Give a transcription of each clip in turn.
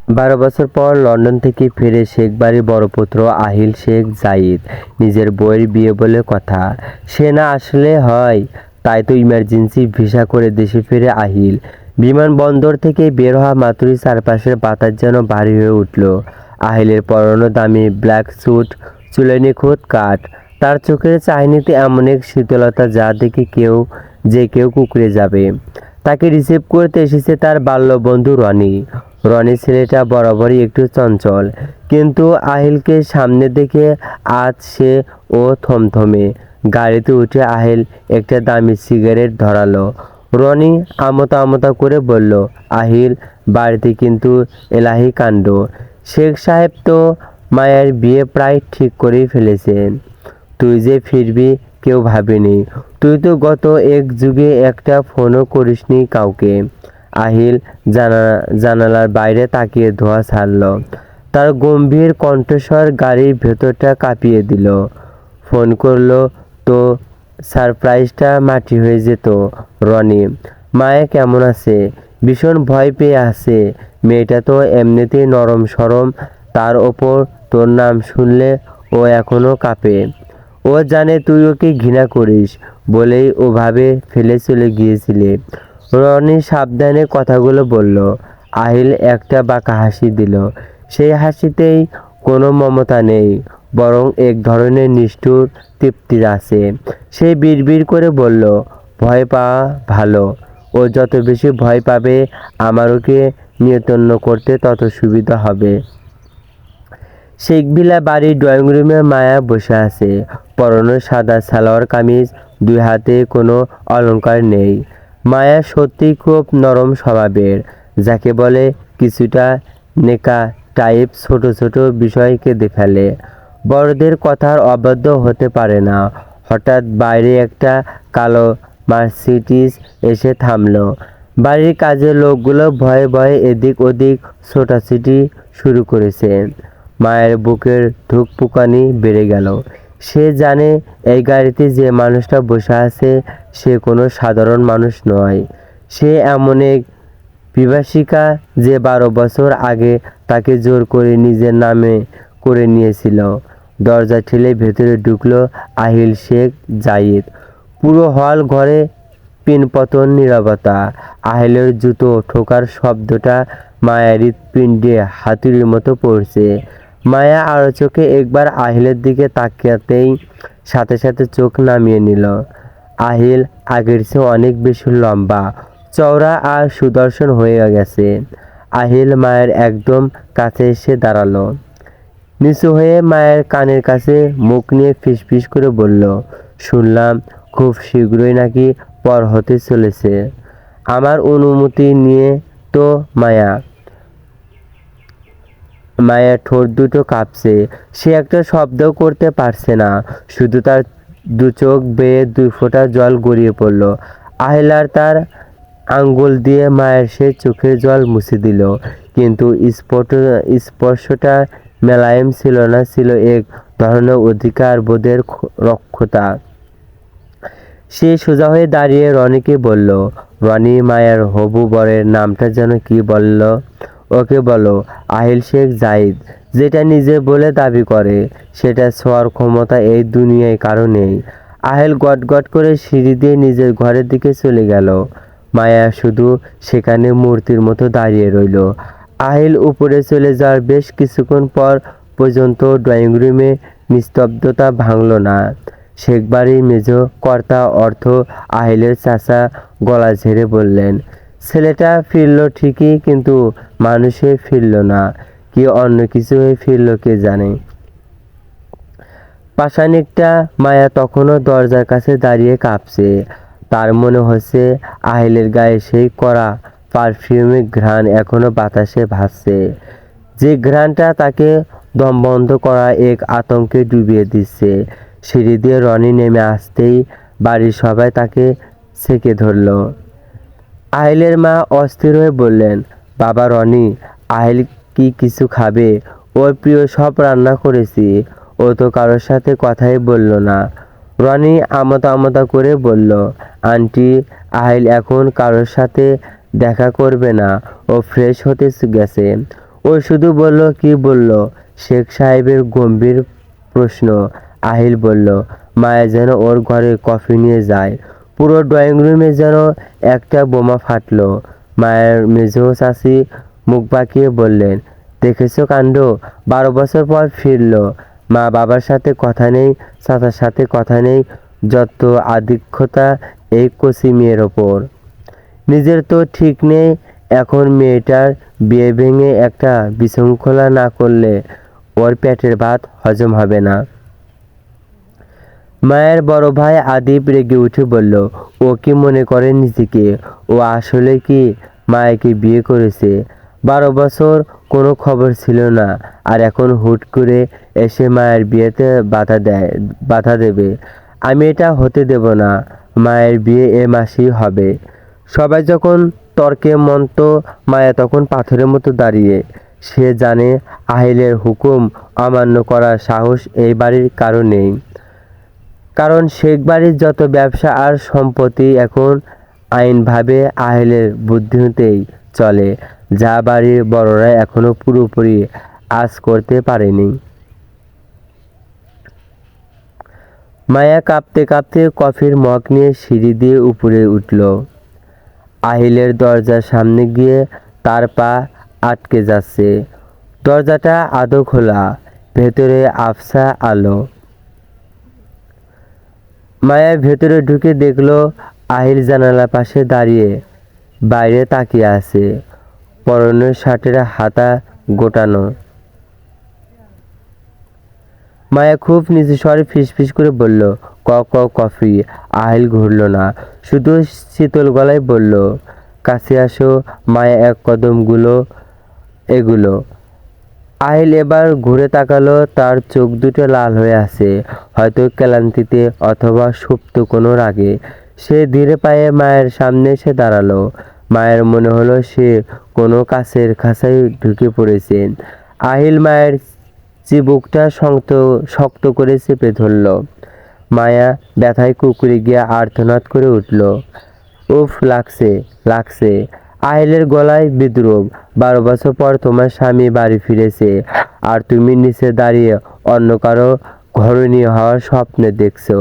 12 বছর পর লন্ডন থেকে ফিরে শেখ বাড়ির বড় পুত্র আহিল শেখ জাইদ নিজের বউয়ের বিয়ে বলে কথা। সে না আসলে হয়, তাই তো ইমার্জেন্সি ভিসা করে দেশে ফিরে আহিল। বিমানবন্দর থেকে বের হওয়া মাত্রই চারপাশের বাতাস যেন ভারী হয়ে উঠল। আহিলের পরনো দামি ব্ল্যাক স্যুট, চুলে নিখুঁত কাট, তার চোখের চাহনিতে এমন এক শীতলতা যা দেখে যে কেউ কুঁকড়ে যাবে। তাকে রিসিভ করতে এসেছে তার বাল্যবন্ধু রনি। রনি ছেলেটা বরাবরই একটু চঞ্চল, কিন্তু আহিলকে সামনে দেখে আজ ও থমথমে। গাড়িতে উঠে আহিল একটা দামি সিগারেট ধরালো। রনি আমতা আমতা করে বলল, আহিল, বাড়িতে কিন্তু এলাহি কাণ্ড। শেখ সাহেব তো মায়ের বিয়ে প্রায় ঠিক করেই ফেলেছেন। তুই যে ফিরবি কেউ ভাবেনি। তুই তো গত এক যুগে একটা ফোনও করিসনি কাউকে। আহিল জানালার বাইরে তাকিয়ে ধোঁয়া ছাড়ল। তার গম্ভীর কণ্ঠস্বর গাড়ির ভেতরটা কাঁপিয়ে দিল। ফোন করলো তো সারপ্রাইজটা মাটি হয়ে যেত। রনি, মায়া কেমন আছে? ভীষণ ভয় পেয়ে আছে। মেয়েটা তো এমনিতেই নরম সরম, তার ওপর তোর নাম শুনলে ও এখনো কাঁপে। ও জানে তুই ওকে ঘৃণা করিস বলেই ওভাবে ফেলে চলে গিয়েছিলে। রনি সাবধানে কথাগুলো বলল। আহিল একটা বাঁকা হাসি দিল। সেই হাসিতেই কোনো মমতা নেই, বরং এক ধরনের নিষ্ঠুর তৃপ্তি আছে। সে বিড়বিড় করে বলল, ভয় পাওয়া ভালো। ও যত বেশি ভয় পাবে আমার ওকে নিয়ন্ত্রণ করতে তত সুবিধা হবে। শেখভিলা বাড়ির ড্রয়িং রুমে মায়া বসে আছে। পরনে সাদা সালোয়ার কামিজ, দুই হাতে কোনো অলংকার নেই। মায়া সত্যিই খুব নরম স্বভাবের, যাকে বলে কিছুটা নেকা টাইপ। ছোট ছোট বিষয় কেঁদে ফেলে। বড়দের কথার অবাধ্য হতে পারে না। হঠাৎ বাইরে একটা কালো মার্সিডিজ এসে থামলো। বাড়ির কাজের লোকগুলো ভয়ে ভয়ে এদিক ওদিক ছোটাছুটি শুরু করেছে। মায়ের বুকের ধুকপুকানি বেড়ে গেল। সে জানে এই গাড়িতে যে মানুষটা বসে আছে সে কোনো সাধারণ মানুষ নয়। সে এমন এক বিভাষিকা যে 12 বছর আগে তাকে জোর করে নিজের নামে করে নিয়েছিল। দরজা ঠেলে ভেতরে ঢুকলো আহিল শেখ জাইদ। পুরো হল ঘরে পিনপতন নীরবতা। আহিলের জুতো ঠোকার শব্দটা মায়ের হৃৎপিণ্ডে হাতুড়ির মতো পড়ছে। মায়া আড়ো চোখে একবার আহিলের দিকে তাকাতেই সাথে সাথে চোখ নামিয়ে নিল। আহিল আগের চেয়ে অনেক বেশি লম্বা, চওড়া আর সুদর্শন হয়ে গেছে। আহিল মায়ের একদম কাছে এসে দাঁড়ালো। নিচু হয়ে মায়ের কানের কাছে মুখ নিয়ে ফিসফিস করে বলল, শুনলাম খুব শীঘ্রই নাকি পর হতে চলেছে। আমার অনুমতি নিয়ে তো? মায়ের ঠোঁট দুটো কাঁপছে। সে একটা শব্দও করতে পারছে না। শুধু তার দু চোখ বেয়ে 2 ফোঁটা জল গড়িয়ে পড়ল। আহিলার তার আঙ্গুল দিয়ে মায়ের সে চোখের জল মুছে দিল, কিন্তু স্পর্শটা মেলায়েম ছিল না, ছিল এক ধরনের অধিকার বোধের রক্ষতা। সে সোজা হয়ে দাঁড়িয়ে রনিকে বলল, রনি, মায়ের হবু বরের নামটা যেন কি বলল? ওকে বলো আহিল শেখ জাইদ। যেটা নিজে বলে দাবি করে সেটা ছোঁয়ার ক্ষমতা এই দুনিয়ায় কারো নেই। আহিল গটগট করে সিঁড়ি দিয়ে নিজের ঘরের দিকে চলে গেল। মায়া শুধু সেখানে মূর্তির মতো দাঁড়িয়ে রইল। আহিল উপরে চলে যাওয়ার বেশ কিছুক্ষণ পর পর্যন্ত ড্রয়িং রুমে নিস্তব্ধতা ভাঙল না। শেখ বাড়ির মেজ কর্তা অর্থ আহিলের চাচা গলা ঝেড়ে বললেন, ছেলেটা ফিরল ঠিকই, কিন্তু মানুষে ফিরল না, কি অন্য কিছু হয়ে ফিরল কে জানে। পাষাণিকটা মায়া তখনও দরজার কাছে দাঁড়িয়ে কাঁপছে। তার মনে হচ্ছে আহিলের গায়ে সেই কড়া পারফিউমের ঘ্রাণ এখনো বাতাসে ভাসছে, যে ঘ্রাণটা তাকে দমবন্ধ করা এক আতঙ্কে ডুবিয়ে দিচ্ছে। সিঁড়ি দিয়ে রনি নেমে আসতেই বাড়ির সবাই তাকে ছেঁকে ধরল। আহিলের মা অস্থির হয়ে বললেন, বাবা রনি, আহিল কি কিছু খাবে? ওর প্রিয় সব রান্না করেছি, ও তো কারোর সাথে কথাই বলল না। রনি আমতা আমতা করে বলল, আন্টি, আহিল এখন কারোর সাথে দেখা করবে না, ও ফ্রেশ হতে গেছে। ও শুধু বলল, কি বলল? শেখ সাহেবের গম্ভীর প্রশ্ন। আহিল বলল, মায়া যেন ওর ঘরে কফি নিয়ে যায়। পুরো ড্রয়িং রুমে যেন একটা বোমা ফাটলো। মায়ের মেজো চাচি মুখ বাঁকিয়ে বললেন, দেখেছো কাণ্ড, 12 বছর পর ফিরলো। মা বাবার সাথে কথা নেই, চাচার সাথে কথা নেই, যত আধিক্যতা এই কচি মেয়ের ওপর। নিজের তো ঠিক নেই, এখন মেয়েটার বিয়ে ভেঙে একটা বিশৃঙ্খলা না করলে ওর পেটের ভাত হজম হবে না। মায়ের বড় ভাই আদিব রেগে উঠে বলল, ও কি মনে করে নিজেকে? ও আসলে কি মায়াকে বিয়ে করেছে? 12 বছর কোনো খবর ছিল না, আর এখন হুট করে এসে মায়ের বিয়েতে বাধা দেবে। আমি এটা হতে দেব না। মায়ের বিয়ে এ মাসেই হবে। সবাই যখন তর্কে মন্ত, মায়া তখন পাথরের মতো দাঁড়িয়ে। সে জানে আহিলের হুকুম অমান্য করার সাহস এই বাড়ির কারো নেই। কারণ শেখ বাড়ির যত ব্যবসা আর সম্পত্তি এখন আইনভাবে আহিলের বুদ্ধিতেই চলে, যা বাড়ির বড়রা এখনো পুরোপুরি আঁচ করতে পারেনি। মায়া কাঁপতে কাঁপতে কফির মগ নিয়ে সিঁড়ি দিয়ে উপরে উঠল। আহিলের দরজার সামনে গিয়ে তার পা আটকে যাচ্ছে। দরজাটা আধো খোলা, ভেতরে আবছা আলো। মায়া ভেতরে ঢুকে দেখল আহিল জানালার পাশে দাঁড়িয়ে বাইরে তাকিয়ে আছে, পরনের শার্টের হাতা গোটানো। মায়া খুব নিচু স্বরে ফিসফিস করে বলল, কফি। আহিল ঘুরল না, শুধু শীতল গলায় বলল, কাছে আসো। মায়া এক কদম এগুলো। আহিল এবার ঘুরে তাকালো, তার চোখ দুটো লাল হয়ে আছে, হয়তো ক্লান্তিতে অথবা সুপ্ত কোনো রাগে। সে ধীরে পায়ে মায়ের সামনে এসে দাঁড়ালো। মায়ের মনে হলো সে কোনো কাছের খাঁচায় ঢুকে পড়েছে। আহিল মায়ের চিবুকটা শক্ত করে চেপে ধরল। মায়া ব্যথায় কুঁকড়ে গিয়ে আর্তনাদ করে উঠল, উফ, লাগছে। আহিলের গলায় বিদ্রুপ। 12 বছর পর তোমার স্বামী বাড়ি ফিরেছে, আর তুমি নিচে দাঁড়িয়ে অন্য কারো ঘরণী হওয়ার স্বপ্ন দেখছো।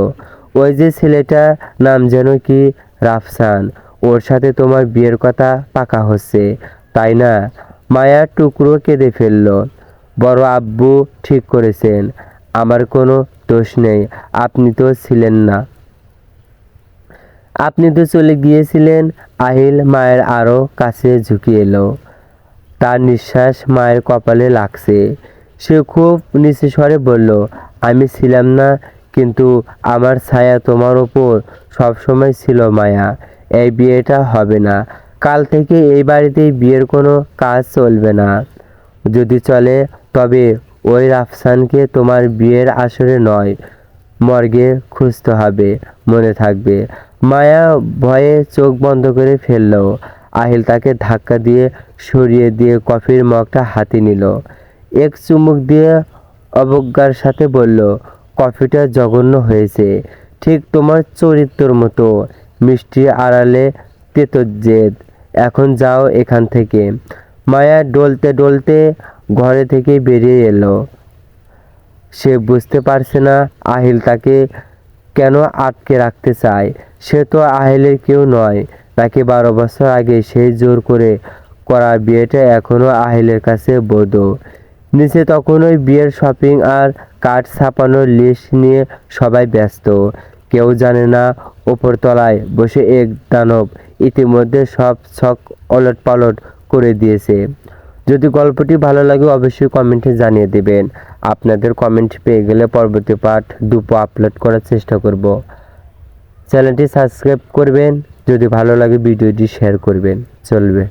ওই যে ছেলেটা, নাম যেন কি, রাফসান, ওর সাথে তোমার বিয়ের কথা পাকা হচ্ছে, তাই না? মায়া টুকরো কেঁদে ফেলল। বড় আব্বু ঠিক করেছেন, আমার কোনো দোষ নেই। আপনি তো ছিলেন না, আপনি তো চলে গিয়েছিলেন। আহিল মায়ের আরো কাছে ঝুঁকে এলো। তার নিঃশ্বাস মায়ের কপালে লাগছে। সে খুব নিচু স্বরে বলল, আমি ছিলাম না, কিন্তু আমার ছায়া তোমার ওপর সবসময় ছিল মায়া। এই বিয়েটা হবে না। কাল থেকে এই বাড়িতে বিয়ের কোনো কাজ চলবে না। যদি চলে তবে ওই রাফসানকে তোমার বিয়ের আসরে নয়, মর্গে খুঁজতে হবে, মনে থাকবে। মায়া ভয়ে চোখ বন্ধ করে ফেলল। আহিল তাকে ধাক্কা দিয়ে সরিয়ে দিয়ে কফির মগটা হাতে নিল। এক চুমুক দিয়ে অবজ্ঞার সাথে বলল, কফিটা জঘন্য হয়েছে, ঠিক তোমার চরিত্রের মতো, মিষ্টি আড়ালে তেতো জেদ। এখন যাও এখান থেকে। মায়া ডলতে ডলতে ঘরে থেকে বেরিয়ে এলো। সে বুঝতে পারছে না আহিল তাকে কেন আটকে রাখতে চায়। সে তো আহিলের কেউ নয়, নাকি 12 বছর আগে সেই জোর করে করা বিয়েটা এখনো আহিলের কাছে বৈধ। নিচে তখন ওই বিয়ের শপিং আর কার্ড ছাপানোর লিস্ট নিয়ে সবাই ব্যস্ত। কেউ জানে না ওপরতলায় বসে এক দানব ইতিমধ্যে সব ছক ওলটপালট করে দিয়েছে। যদি গল্পটি ভালো লাগে অবশ্যই কমেন্টে জানিয়ে দেবেন। আপনাদের কমেন্ট পেয়ে গেলে পরবর্তী পার্ট দুটো আপলোড করার চেষ্টা করব। চ্যানেলটি সাবস্ক্রাইব করবেন, যদি ভালো লাগে ভিডিওটি শেয়ার করবেন, চলবে।